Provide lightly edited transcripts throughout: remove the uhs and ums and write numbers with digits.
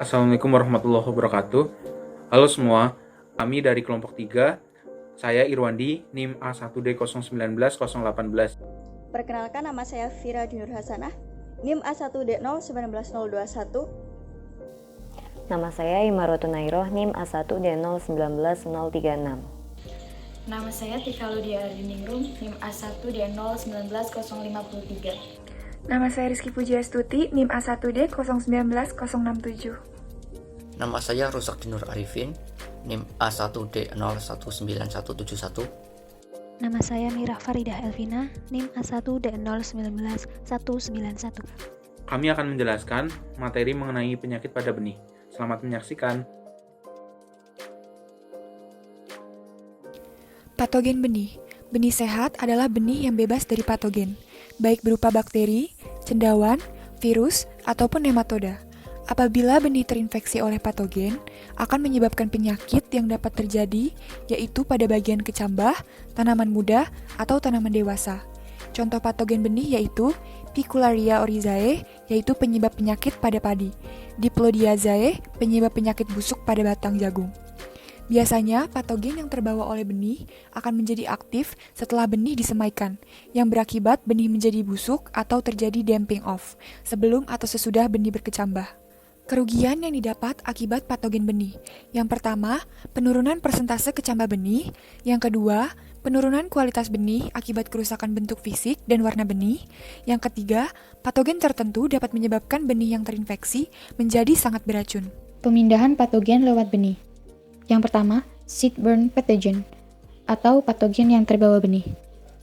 Assalamualaikum warahmatullahi wabarakatuh. Halo semua, kami dari kelompok 3. Saya Irwandi, NIM A1D091018. Perkenalkan, nama saya Vira Dinur Hasanah, NIM A1D019021. Nama saya Imarotun Nairoh, NIM A1D019036. Nama saya Tika Ludia Ardiningrum, NIM A1D019053. Nama saya Rizky Pujiastuti, NIM A1D019067. Nama saya Rusak Dinur Arifin, NIM A1D019171. Nama saya Mirah Faridah Elvina, NIM A1D019191. Kami akan menjelaskan materi mengenai penyakit pada benih. Selamat menyaksikan. Patogen benih. Benih sehat adalah benih yang bebas dari patogen, baik berupa bakteri, cendawan, virus, ataupun nematoda. Apabila benih terinfeksi oleh patogen, akan menyebabkan penyakit yang dapat terjadi, yaitu pada bagian kecambah, tanaman muda, atau tanaman dewasa. Contoh patogen benih yaitu Picularia oryzae, yaitu penyebab penyakit pada padi, Diplodiaceae, penyebab penyakit busuk pada batang jagung. Biasanya, patogen yang terbawa oleh benih akan menjadi aktif setelah benih disemaikan, yang berakibat benih menjadi busuk atau terjadi damping off, sebelum atau sesudah benih berkecambah. Kerugian yang didapat akibat patogen benih. Yang pertama, penurunan persentase kecambah benih. Yang kedua, penurunan kualitas benih akibat kerusakan bentuk fisik dan warna benih. Yang ketiga, patogen tertentu dapat menyebabkan benih yang terinfeksi menjadi sangat beracun. Pemindahan patogen lewat benih. Yang pertama, seed-borne pathogen atau patogen yang terbawa benih.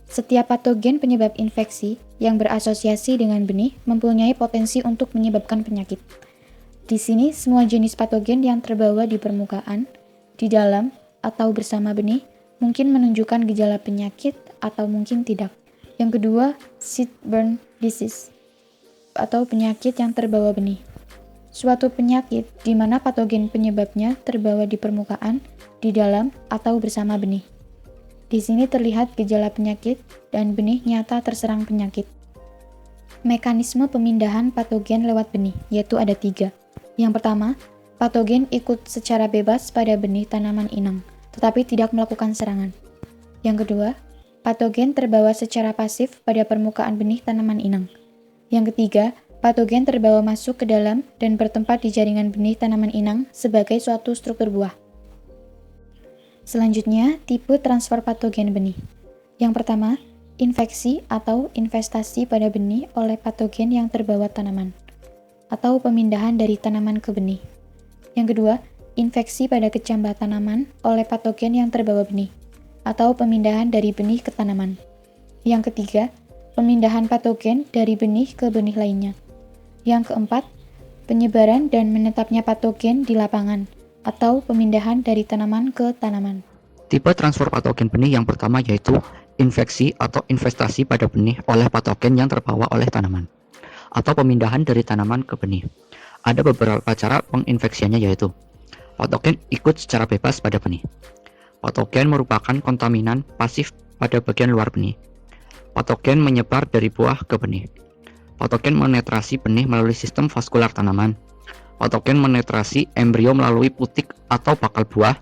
Setiap patogen penyebab infeksi yang berasosiasi dengan benih mempunyai potensi untuk menyebabkan penyakit. Di sini, semua jenis patogen yang terbawa di permukaan, di dalam, atau bersama benih mungkin menunjukkan gejala penyakit atau mungkin tidak. Yang kedua, seed-borne disease atau penyakit yang terbawa benih. Suatu penyakit di mana patogen penyebabnya terbawa di permukaan, di dalam, atau bersama benih. Di sini terlihat gejala penyakit dan benih nyata terserang penyakit. Mekanisme pemindahan patogen lewat benih, yaitu ada 3. Yang pertama, patogen ikut secara bebas pada benih tanaman inang, tetapi tidak melakukan serangan. Yang kedua, patogen terbawa secara pasif pada permukaan benih tanaman inang. Yang ketiga, patogen terbawa masuk ke dalam dan bertempat di jaringan benih tanaman inang sebagai suatu struktur buah. Selanjutnya, tipe transfer patogen benih. Yang pertama, infeksi atau investasi pada benih oleh patogen yang terbawa tanaman, atau pemindahan dari tanaman ke benih. Yang kedua, infeksi pada kecambah tanaman oleh patogen yang terbawa benih, atau pemindahan dari benih ke tanaman. Yang ketiga, pemindahan patogen dari benih ke benih lainnya. Yang keempat, penyebaran dan menetapnya patogen di lapangan, atau pemindahan dari tanaman ke tanaman. Tipe transfer patogen benih yang pertama yaitu infeksi atau investasi pada benih oleh patogen yang terbawa oleh tanaman, atau pemindahan dari tanaman ke benih. Ada beberapa cara penginfeksiannya yaitu patogen ikut secara bebas pada benih. Patogen merupakan kontaminan pasif pada bagian luar benih. Patogen menyebar dari buah ke benih. Patogen menetrasi benih melalui sistem vaskular tanaman. Patogen menetrasi embrio melalui putik atau bakal buah.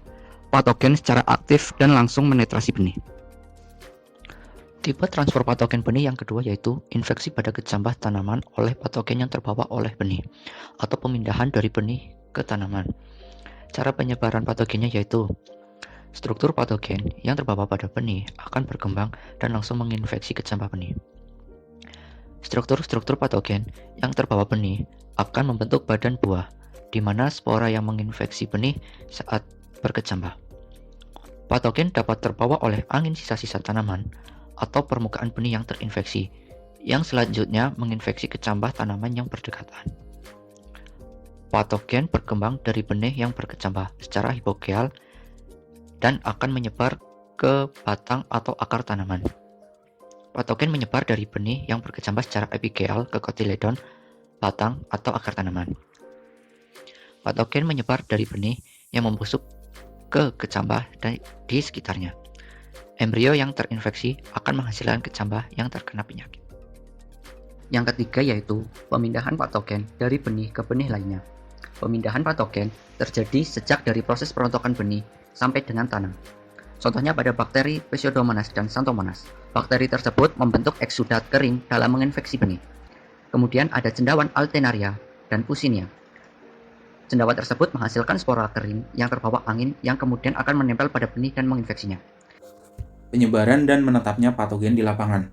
Patogen secara aktif dan langsung menetrasi benih. Tipe transfer patogen benih yang kedua yaitu infeksi pada kecambah tanaman oleh patogen yang terbawa oleh benih, atau pemindahan dari benih ke tanaman. Cara penyebaran patogennya yaitu struktur patogen yang terbawa pada benih akan berkembang dan langsung menginfeksi kecambah benih. Struktur-struktur patogen yang terbawa benih akan membentuk badan buah, di mana spora yang menginfeksi benih saat berkecambah. Patogen dapat terbawa oleh angin sisa-sisa tanaman atau permukaan benih yang terinfeksi, yang selanjutnya menginfeksi kecambah tanaman yang berdekatan. Patogen berkembang dari benih yang berkecambah secara hipogeal dan akan menyebar ke batang atau akar tanaman. Patogen menyebar dari benih yang berkecambah secara epigeal ke kotiledon, batang, atau akar tanaman. Patogen menyebar dari benih yang membusuk ke kecambah di sekitarnya. Embrio yang terinfeksi akan menghasilkan kecambah yang terkena penyakit. Yang ketiga yaitu pemindahan patogen dari benih ke benih lainnya. Pemindahan patogen terjadi sejak dari proses perontokan benih sampai dengan tanam. Contohnya pada bakteri Pseudomonas dan Xanthomonas. Bakteri tersebut membentuk eksudat kering dalam menginfeksi benih. Kemudian ada cendawan Alternaria dan Puccinia. Cendawan tersebut menghasilkan spora kering yang terbawa angin yang kemudian akan menempel pada benih dan menginfeksinya. Penyebaran dan menetapnya patogen di lapangan.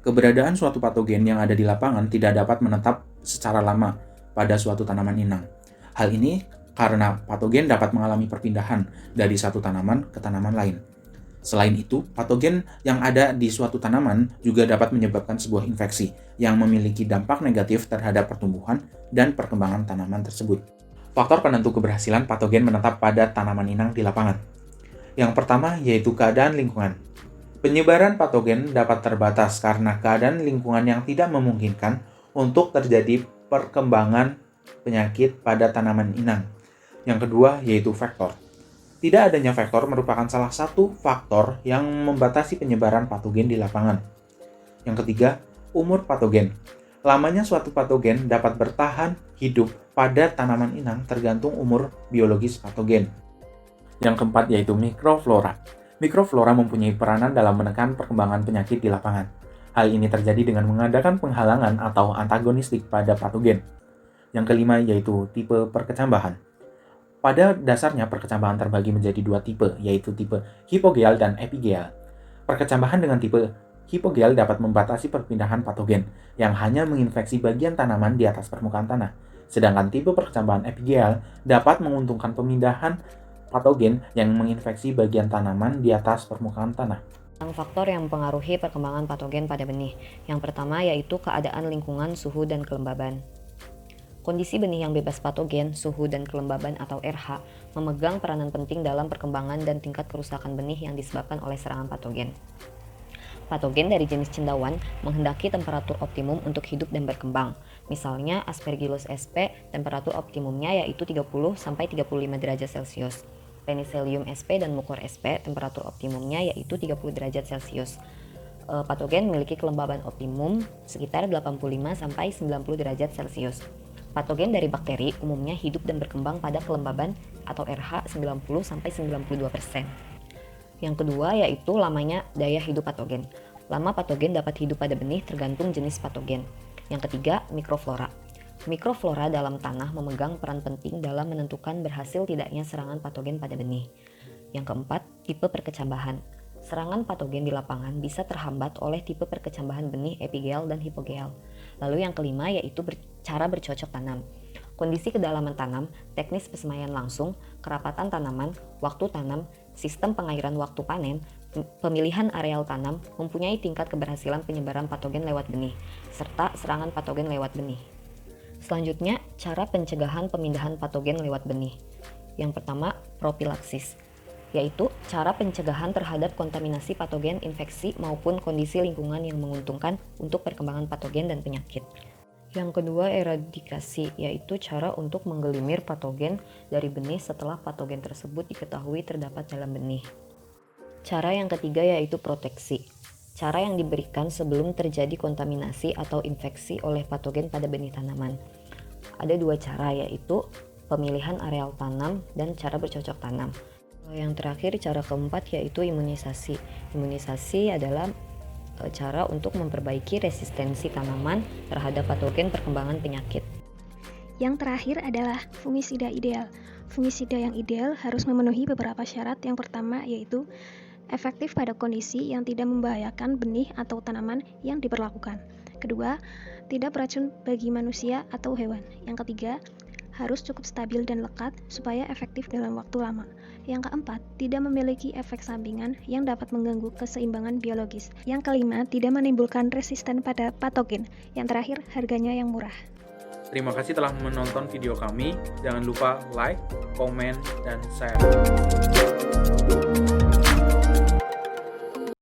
Keberadaan suatu patogen yang ada di lapangan tidak dapat menetap secara lama pada suatu tanaman inang. Hal ini karena patogen dapat mengalami perpindahan dari satu tanaman ke tanaman lain. Selain itu, patogen yang ada di suatu tanaman juga dapat menyebabkan sebuah infeksi yang memiliki dampak negatif terhadap pertumbuhan dan perkembangan tanaman tersebut. Faktor penentu keberhasilan patogen menetap pada tanaman inang di lapangan. Yang pertama yaitu keadaan lingkungan. Penyebaran patogen dapat terbatas karena keadaan lingkungan yang tidak memungkinkan untuk terjadi perkembangan penyakit pada tanaman inang. Yang kedua yaitu faktor. Tidak adanya faktor merupakan salah satu faktor yang membatasi penyebaran patogen di lapangan. Yang ketiga, umur patogen. Lamanya suatu patogen dapat bertahan hidup pada tanaman inang tergantung umur biologis patogen. Yang keempat yaitu mikroflora. Mikroflora mempunyai peranan dalam menekan perkembangan penyakit di lapangan. Hal ini terjadi dengan mengadakan penghalangan atau antagonistik pada patogen. Yang kelima yaitu tipe perkecambahan. Pada dasarnya perkecambahan terbagi menjadi dua tipe, yaitu tipe hipogeal dan epigeal. Perkecambahan dengan tipe hipogeal dapat membatasi perpindahan patogen yang hanya menginfeksi bagian tanaman di atas permukaan tanah. Sedangkan tipe perkecambahan epigeal dapat menguntungkan pemindahan patogen yang menginfeksi bagian tanaman di atas permukaan tanah. Faktor yang mempengaruhi perkembangan patogen pada benih. Yang pertama yaitu keadaan lingkungan, suhu, dan kelembaban. Kondisi benih yang bebas patogen, suhu, dan kelembaban atau RH memegang peranan penting dalam perkembangan dan tingkat kerusakan benih yang disebabkan oleh serangan patogen. Patogen dari jenis cendawan menghendaki temperatur optimum untuk hidup dan berkembang. Misalnya Aspergillus sp temperatur optimumnya yaitu 30-35 derajat Celcius. Penicillium sp dan Mucor sp temperatur optimumnya yaitu 30 derajat Celcius. Patogen memiliki kelembaban optimum sekitar 85-90 derajat Celcius. Patogen dari bakteri umumnya hidup dan berkembang pada kelembaban atau RH 90-92%. Yang kedua yaitu lamanya daya hidup patogen. Lama patogen dapat hidup pada benih tergantung jenis patogen. Yang ketiga, mikroflora. Mikroflora dalam tanah memegang peran penting dalam menentukan berhasil tidaknya serangan patogen pada benih. Yang keempat, tipe perkecambahan. Serangan patogen di lapangan bisa terhambat oleh tipe perkecambahan benih epigeal dan hipogeal. Lalu yang kelima yaitu cara bercocok tanam. Kondisi kedalaman tanam, teknis pesemaian langsung, kerapatan tanaman, waktu tanam, sistem pengairan waktu panen, pemilihan areal tanam mempunyai tingkat keberhasilan penyebaran patogen lewat benih, serta serangan patogen lewat benih. Selanjutnya, cara pencegahan pemindahan patogen lewat benih. Yang pertama, propilaksis, yaitu cara pencegahan terhadap kontaminasi patogen, infeksi, maupun kondisi lingkungan yang menguntungkan untuk perkembangan patogen dan penyakit. Yang kedua, eradikasi, yaitu cara untuk menggelimir patogen dari benih setelah patogen tersebut diketahui terdapat dalam benih. Cara yang ketiga yaitu proteksi, cara yang diberikan sebelum terjadi kontaminasi atau infeksi oleh patogen pada benih tanaman. Ada dua cara yaitu pemilihan areal tanam dan cara bercocok tanam. Yang terakhir, cara keempat yaitu imunisasi. Imunisasi adalah cara untuk memperbaiki resistensi tanaman terhadap patogen perkembangan penyakit. Yang terakhir adalah fungisida ideal. Fungisida yang ideal harus memenuhi beberapa syarat. Yang pertama yaitu efektif pada kondisi yang tidak membahayakan benih atau tanaman yang diperlakukan. Kedua, tidak beracun bagi manusia atau hewan. Yang ketiga, harus cukup stabil dan lekat supaya efektif dalam waktu lama. Yang keempat, tidak memiliki efek sampingan yang dapat mengganggu keseimbangan biologis. Yang kelima, tidak menimbulkan resisten pada patogen. Yang terakhir, harganya yang murah. Terima kasih telah menonton video kami. Jangan lupa like, komen, dan share.